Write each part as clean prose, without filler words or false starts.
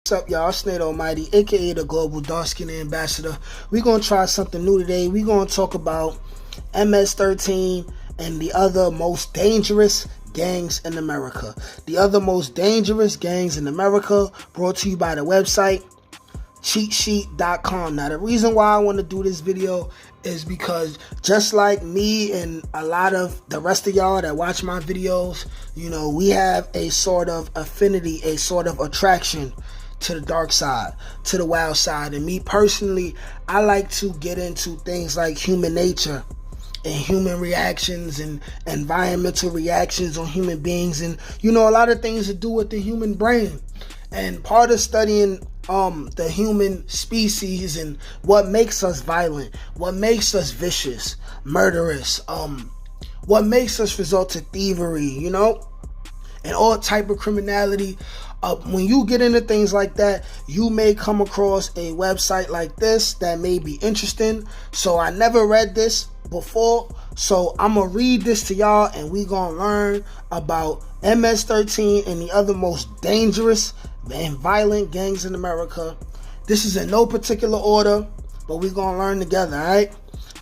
What's up, y'all? It's Nate Almighty, aka the Global Dark Skin Ambassador. We're going to try something new today. We're going to talk about MS-13 and the other most dangerous gangs in America. The other most dangerous gangs in America, brought to you by the website cheatsheet.com. Now, the reason why I want to do this video is because just like me and a lot of the rest of y'all that watch my videos, you know, we have a sort of affinity, a sort of attraction to the dark side, to the wild side. And me personally, I like to get into things like human nature and human reactions and environmental reactions on human beings, and you know, a lot of things to do with the human brain. And part of studying the human species and what makes us violent, what makes us vicious, murderous, what makes us resort to thievery, you know, and all type of criminality. When you get into things like that, you may come across a website like this that may be interesting. So I never read this before, so I'm gonna read this to y'all, and we gonna learn about MS-13 and the other most dangerous and violent gangs in America. This is in no particular order, but we're gonna learn together, alright?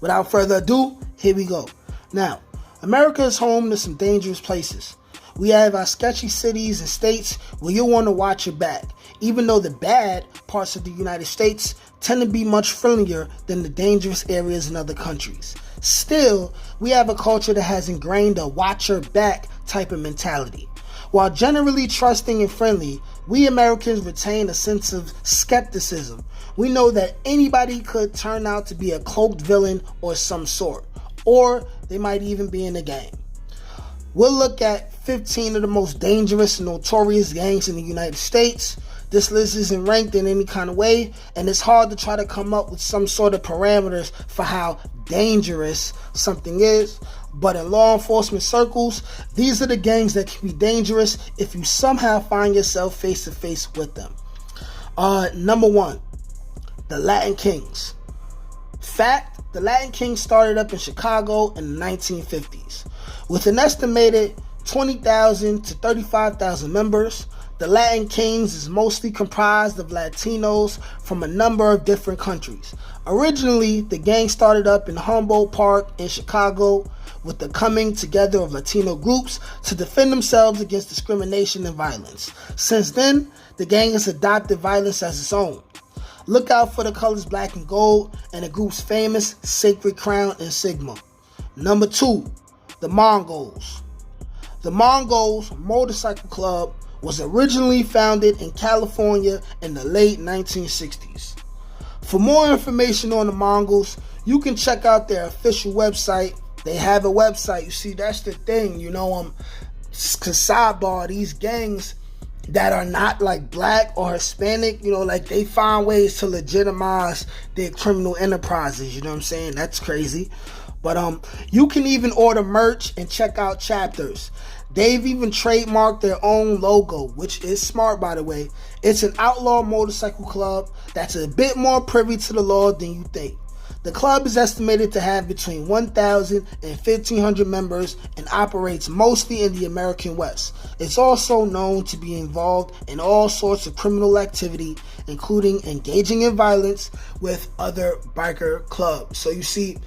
Without further ado, here we go. Now, America is home to some dangerous places. We have our sketchy cities and states where you'll want to watch your back, even though the bad parts of the United States tend to be much friendlier than the dangerous areas in other countries. Still, we have a culture that has ingrained a watch your back type of mentality. While generally trusting and friendly, we Americans retain a sense of skepticism. We know that anybody could turn out to be a cloaked villain or some sort, or they might even be in a gang. We'll look at 15 of the most dangerous and notorious gangs in the United States. This list isn't ranked in any kind of way, and it's hard to try to come up with some sort of parameters for how dangerous something is. But in law enforcement circles, these are the gangs that can be dangerous if you somehow find yourself face to face with them. Number one, the Latin Kings. Fact, the Latin Kings started up in Chicago in the 1950s. With an estimated 20,000 to 35,000 members, the Latin Kings is mostly comprised of Latinos from a number of different countries. Originally, the gang started up in Humboldt Park in Chicago with the coming together of Latino groups to defend themselves against discrimination and violence. Since then, the gang has adopted violence as its own. Look out for the colors black and gold and the group's famous Sacred Crown insignia. Number two, the Mongols. The Mongols Motorcycle Club was originally founded in California in the late 1960s. For more information on the Mongols, you can check out their official website. They have a website. You see, that's the thing, you know, sidebar, these gangs that are not like black or Hispanic, you know, like they find ways to legitimize their criminal enterprises, you know what I'm saying? That's crazy. But you can even order merch and check out chapters. They've even trademarked their own logo, which is smart, by the way. It's an outlaw motorcycle club that's a bit more privy to the law than you think. The club is estimated to have between 1,000 and 1,500 members and operates mostly in the American West. It's also known to be involved in all sorts of criminal activity, including engaging in violence with other biker clubs. So you see,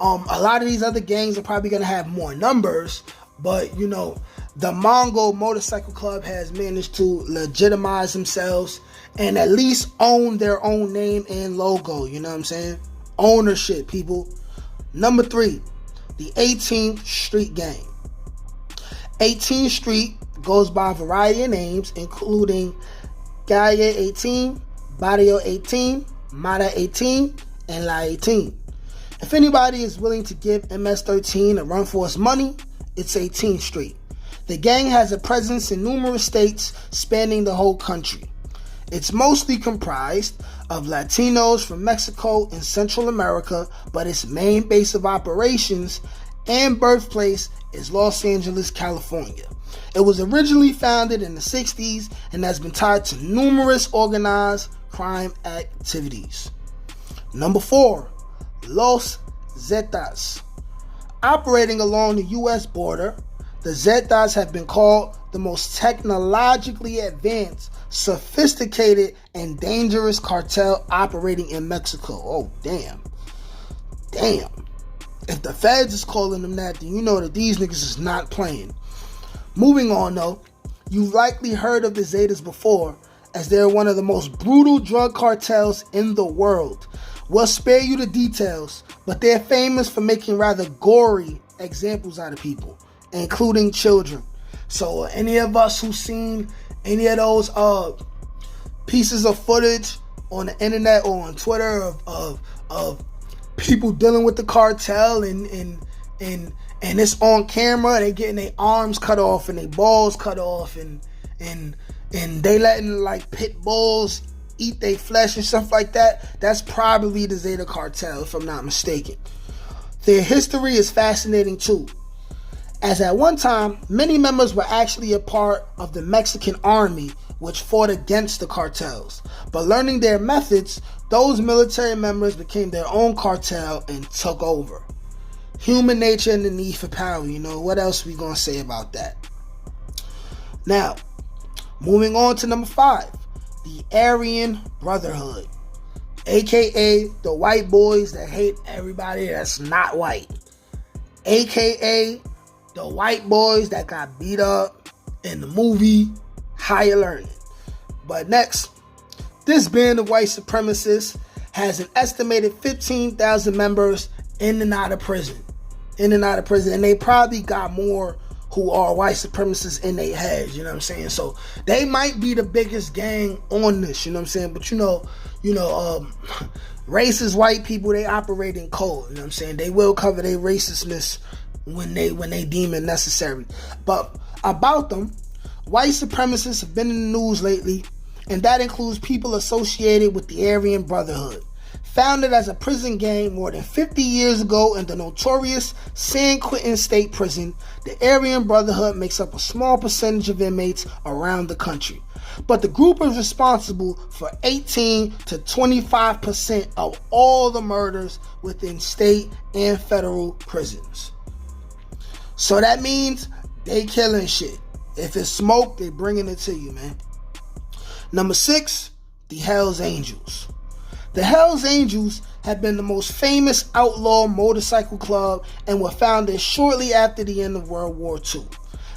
a lot of these other gangs are probably going to have more numbers, but you know, the Mongol Motorcycle Club has managed to legitimize themselves and at least own their own name and logo, you know what I'm saying? Ownership, people. Number three, the 18th Street Gang. 18th Street goes by a variety of names, including Calle 18, Barrio 18, Mata 18, and La 18. If anybody is willing to give MS-13 a run for its money, it's 18th Street. The gang has a presence in numerous states spanning the whole country. It's mostly comprised of Latinos from Mexico and Central America, but its main base of operations and birthplace is Los Angeles, California. It was originally founded in the 60s and has been tied to numerous organized crime activities. Number four, Los Zetas. Operating along the U.S. border, The Zetas have been called the most technologically advanced, sophisticated, and dangerous cartel operating in Mexico. Oh, damn. Damn. If the feds is calling them that, then you know that these niggas is not playing. Moving on, though, you've likely heard of the Zetas before, as they're one of the most brutal drug cartels in the world. We'll spare you the details, but they're famous for making rather gory examples out of people, including children. So any of us who've seen any of those pieces of footage on the internet or on Twitter of people dealing with the cartel and it's on camera, they getting their arms cut off and their balls cut off and they letting like pit bulls eat their flesh and stuff like that. That's probably the Zeta cartel, if I'm not mistaken. Their history is fascinating too, as at one time many members were actually a part of the Mexican army, which fought against the cartels. But learning their methods, those military members became their own cartel and took over. Human nature and the need for power, you know, what else we gonna say about that? Now, moving on to number 5, the Aryan Brotherhood, aka the white boys that hate everybody that's not white, aka the white boys that got beat up in the movie Higher Learning. But next, this band of white supremacists has an estimated 15,000 members in and out of prison. And they probably got more who are white supremacists in their heads, you know what I'm saying? So they might be the biggest gang on this, you know what I'm saying? But you know, racist white people, they operate in code, you know what I'm saying? They will cover their racistness when they deem it necessary. But about them, white supremacists have been in the news lately, and that includes people associated with the Aryan Brotherhood. Founded as a prison gang more than 50 years ago in the notorious San Quentin State Prison, the Aryan Brotherhood makes up a small percentage of inmates around the country. But the group is responsible for 18 to 25% of all the murders within state and federal prisons. So that means they killing shit. If it's smoke, they bringing it to you, man. Number 6, the Hells Angels. The Hells Angels have been the most famous outlaw motorcycle club and were founded shortly after the end of World War II.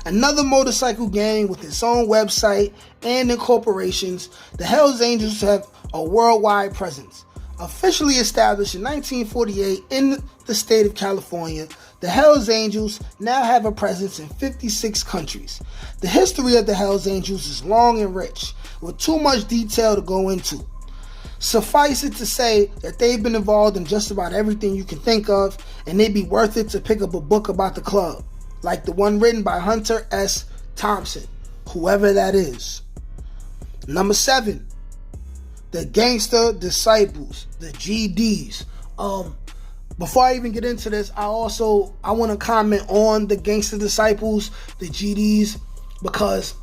Another motorcycle gang with its own website and incorporations, the Hells Angels have a worldwide presence. Officially established in 1948 in the state of California, the Hells Angels now have a presence in 56 countries. The history of the Hells Angels is long and rich, with too much detail to go into. Suffice it to say that they've been involved in just about everything you can think of, and it'd be worth it to pick up a book about the club, like the one written by Hunter S. Thompson, whoever that is. Number 7, the Gangster Disciples, the GDs. Before I even get into this, I want to comment on the Gangster Disciples, the GDs, because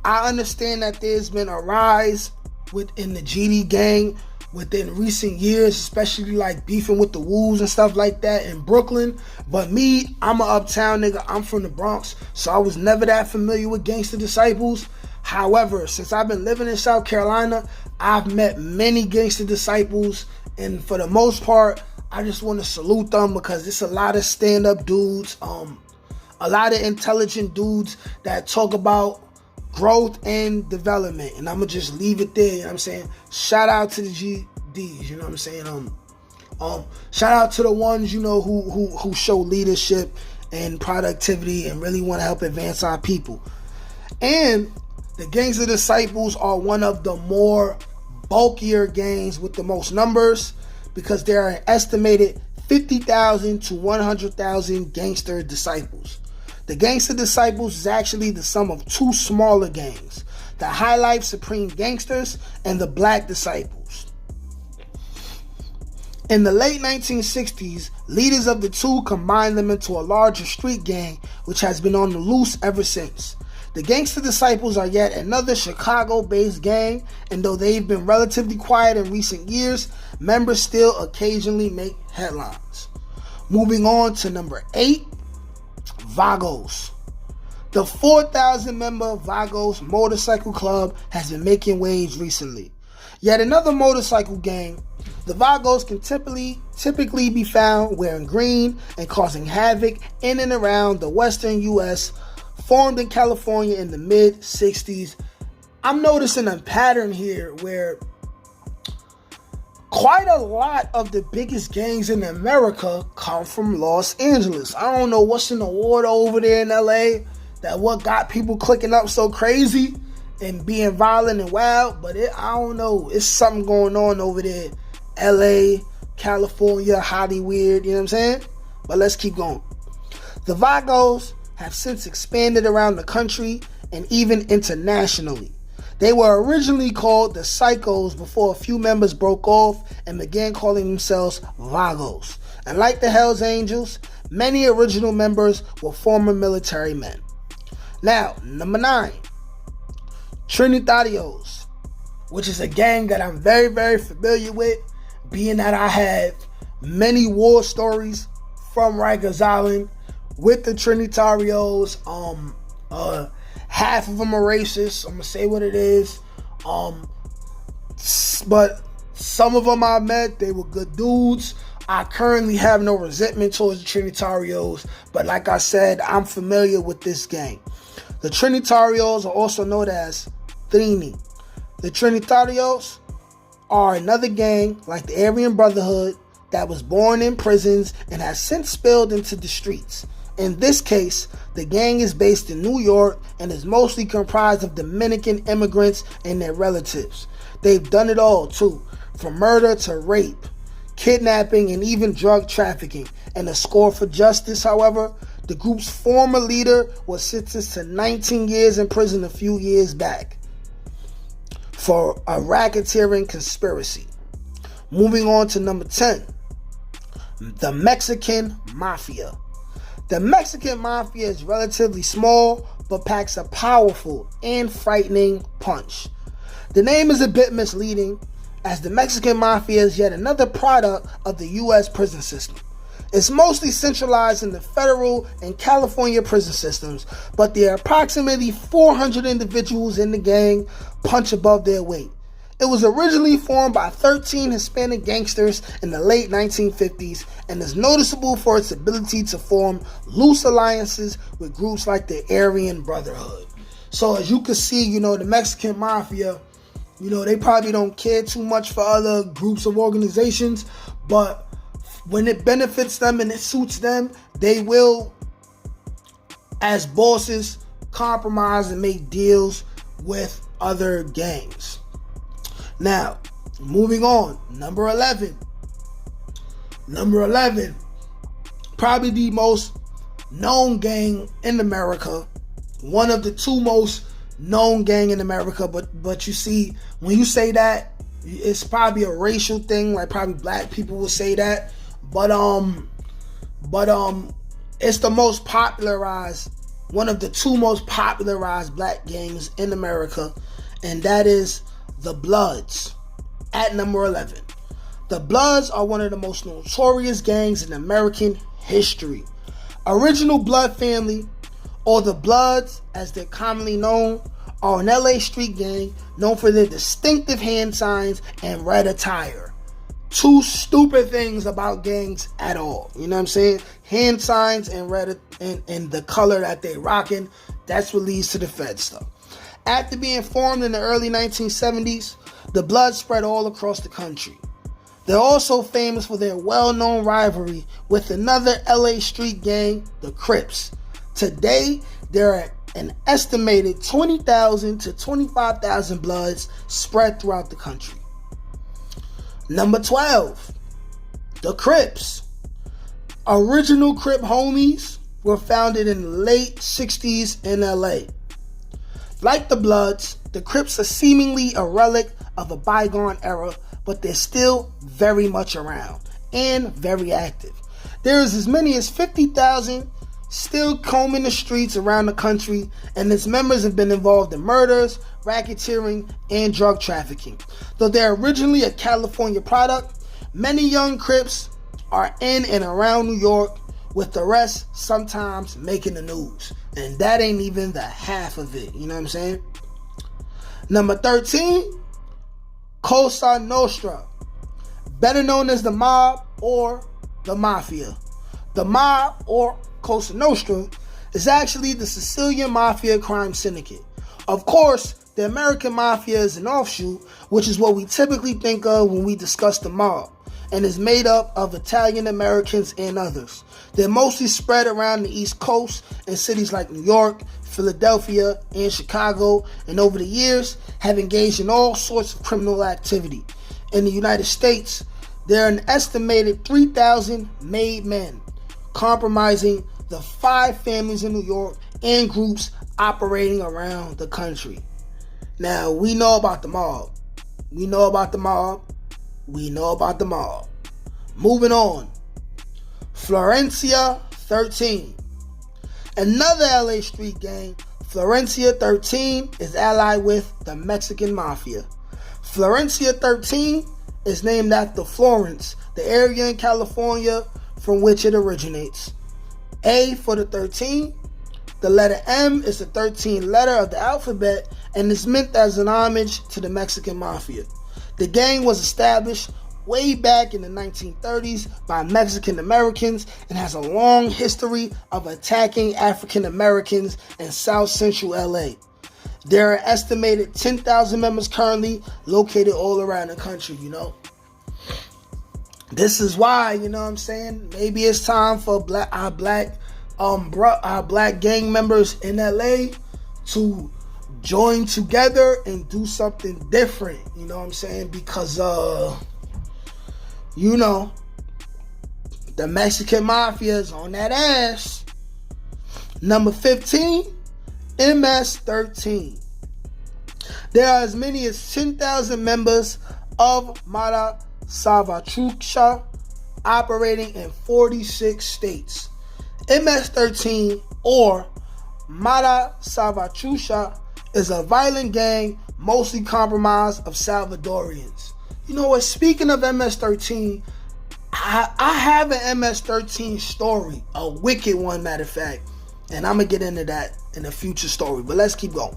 I understand that there's been a rise within the GD gang within recent years, especially like beefing with the Wolves and stuff like that in Brooklyn. But me, I'm an uptown nigga. I'm from the Bronx, so I was never that familiar with Gangster Disciples. However, since I've been living in South Carolina, I've met many Gangster Disciples, and for the most part, I just want to salute them because it's a lot of stand-up dudes, a lot of intelligent dudes that talk about growth and development, and I'm gonna just leave it there. You know what I'm saying? Shout out to the GDs. You know what I'm saying? Shout out to the ones, you know, who show leadership and productivity and really want to help advance our people. And the Gangster Disciples are one of the more bulkier gangs with the most numbers, because there are an estimated 50,000 to 100,000 Gangster Disciples. The Gangster Disciples is actually the sum of two smaller gangs, the High Life Supreme Gangsters and the Black Disciples. In the late 1960s, leaders of the two combined them into a larger street gang, which has been on the loose ever since. The Gangster Disciples are yet another Chicago-based gang, and though they've been relatively quiet in recent years, members still occasionally make headlines. Moving on to number 8, Vagos. The 4,000 member Vagos motorcycle club has been making waves recently. Yet another motorcycle gang, the Vagos can typically be found wearing green and causing havoc in and around the western U.S., formed in California in the mid-60s. I'm noticing a pattern here where quite a lot of the biggest gangs in America come from Los Angeles. I don't know what's in the water over there in LA, that what got people clicking up so crazy and being violent and wild, but I don't know. It's something going on over there. LA, California, Hollywood, you know what I'm saying? But let's keep going. The Vagos have since expanded around the country and even internationally. They were originally called the Psychos before a few members broke off and began calling themselves Vagos. And like the Hells Angels, many original members were former military men. Now, number 9, Trinitarios, which is a gang that I'm very, very familiar with, being that I have many war stories from Rikers Island with the Trinitarios. Half of them are racist. I'm gonna say what it is. But some of them I met, they were good dudes. I currently have no resentment towards the Trinitarios, but like I said, I'm familiar with this gang. The Trinitarios are also known as Trini. The Trinitarios are another gang like the Aryan Brotherhood that was born in prisons and has since spilled into the streets. In this case, the gang is based in New York and is mostly comprised of Dominican immigrants and their relatives. They've done it all too, from murder to rape, kidnapping, and even drug trafficking. And a score for justice, however, the group's former leader was sentenced to 19 years in prison a few years back for a racketeering conspiracy. Moving on to number 10, the Mexican Mafia. The Mexican Mafia is relatively small, but packs a powerful and frightening punch. The name is a bit misleading, as the Mexican Mafia is yet another product of the U.S. prison system. It's mostly centralized in the federal and California prison systems, but there are approximately 400 individuals in the gang punch above their weight. It was originally formed by 13 Hispanic gangsters in the late 1950s and is noticeable for its ability to form loose alliances with groups like the Aryan Brotherhood. So as you can see, the Mexican Mafia, they probably don't care too much for other groups of organizations, but when it benefits them and it suits them, they will, as bosses, compromise and make deals with other gangs. Now, moving on, number 11. Probably the most known gang in America. One of the two most known gang in America. But you see, when you say that, it's probably a racial thing. Like probably black people will say that. But it's the most popularized, one of the two most popularized black gangs in America, and that is the Bloods. At number 11, the Bloods are one of the most notorious gangs in American history. Original Blood family, or the Bloods as they're commonly known, are an LA street gang known for their distinctive hand signs and red attire. Two stupid things about gangs at all. You know what I'm saying? Hand signs and red and the color that they rocking, that's what leads to the Fed stuff. After being formed in the early 1970s, the Bloods spread all across the country. They're also famous for their well-known rivalry with another LA street gang, the Crips. Today, there are an estimated 20,000 to 25,000 Bloods spread throughout the country. Number 12, the Crips. Original Crip homies were founded in the late 60s in LA. Like the Bloods, the Crips are seemingly a relic of a bygone era, but they're still very much around and very active. There is as many as 50,000 still combing the streets around the country, and its members have been involved in murders, racketeering, and drug trafficking. Though they're originally a California product, many young Crips are in and around New York, with the rest sometimes making the news. And that ain't even the half of it, you know what I'm saying? Number 13, Cosa Nostra, better known as the mob or the Mafia. The mob, or Cosa Nostra, is actually the Sicilian Mafia crime syndicate. Of course, the American Mafia is an offshoot, which is what we typically think of when we discuss the mob, and is made up of Italian Americans and others. They're mostly spread around the East Coast in cities like New York, Philadelphia, and Chicago, and over the years have engaged in all sorts of criminal activity. In the United States, there are an estimated 3,000 made men, comprising the 5 families in New York and groups operating around the country. Now, we know about the mob. We know about the mob. We know about the mob. Moving on. Florencia 13. Another LA street gang, Florencia 13 is allied with the Mexican Mafia. Florencia 13 is named after Florence, the area in California from which it originates. A for the 13. The letter M is the 13th letter of the alphabet and is meant as an homage to the Mexican Mafia. The gang was established way back in the 1930s by Mexican Americans and has a long history of attacking African Americans in South Central LA. There are estimated 10,000 members currently located all around the country, you know. This is why, you know what I'm saying, maybe it's time for our black gang members in LA to join together and do something different, you know what I'm saying? Because you know, the Mexican Mafia is on that ass. Number 15, MS-13. There are as many as 10,000 members of Mara Salvatrucha operating in 46 states. MS-13 or Mara Salvatrucha is a violent gang mostly comprised of Salvadorians. You know what? Speaking of MS-13, I have an MS-13 story, a wicked one, matter of fact, and I'm gonna get into that in a future story. But let's keep going.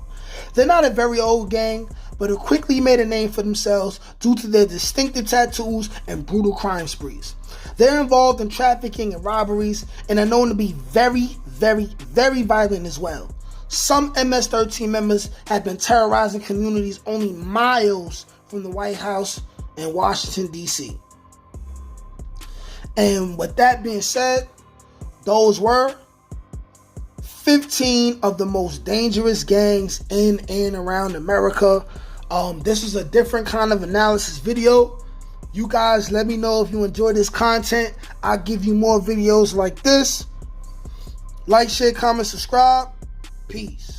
They're not a very old gang, but have quickly made a name for themselves due to their distinctive tattoos and brutal crime sprees. They're involved in trafficking and robberies and are known to be very, very, very violent as well. Some MS-13 members have been terrorizing communities only miles from the White House in Washington, D.C. And with that being said, those were 15 of the most dangerous gangs in and around America. This was a different kind of analysis video. You guys let me know if you enjoy this content. I'll give you more videos like this. Like, share, comment, subscribe. Peace.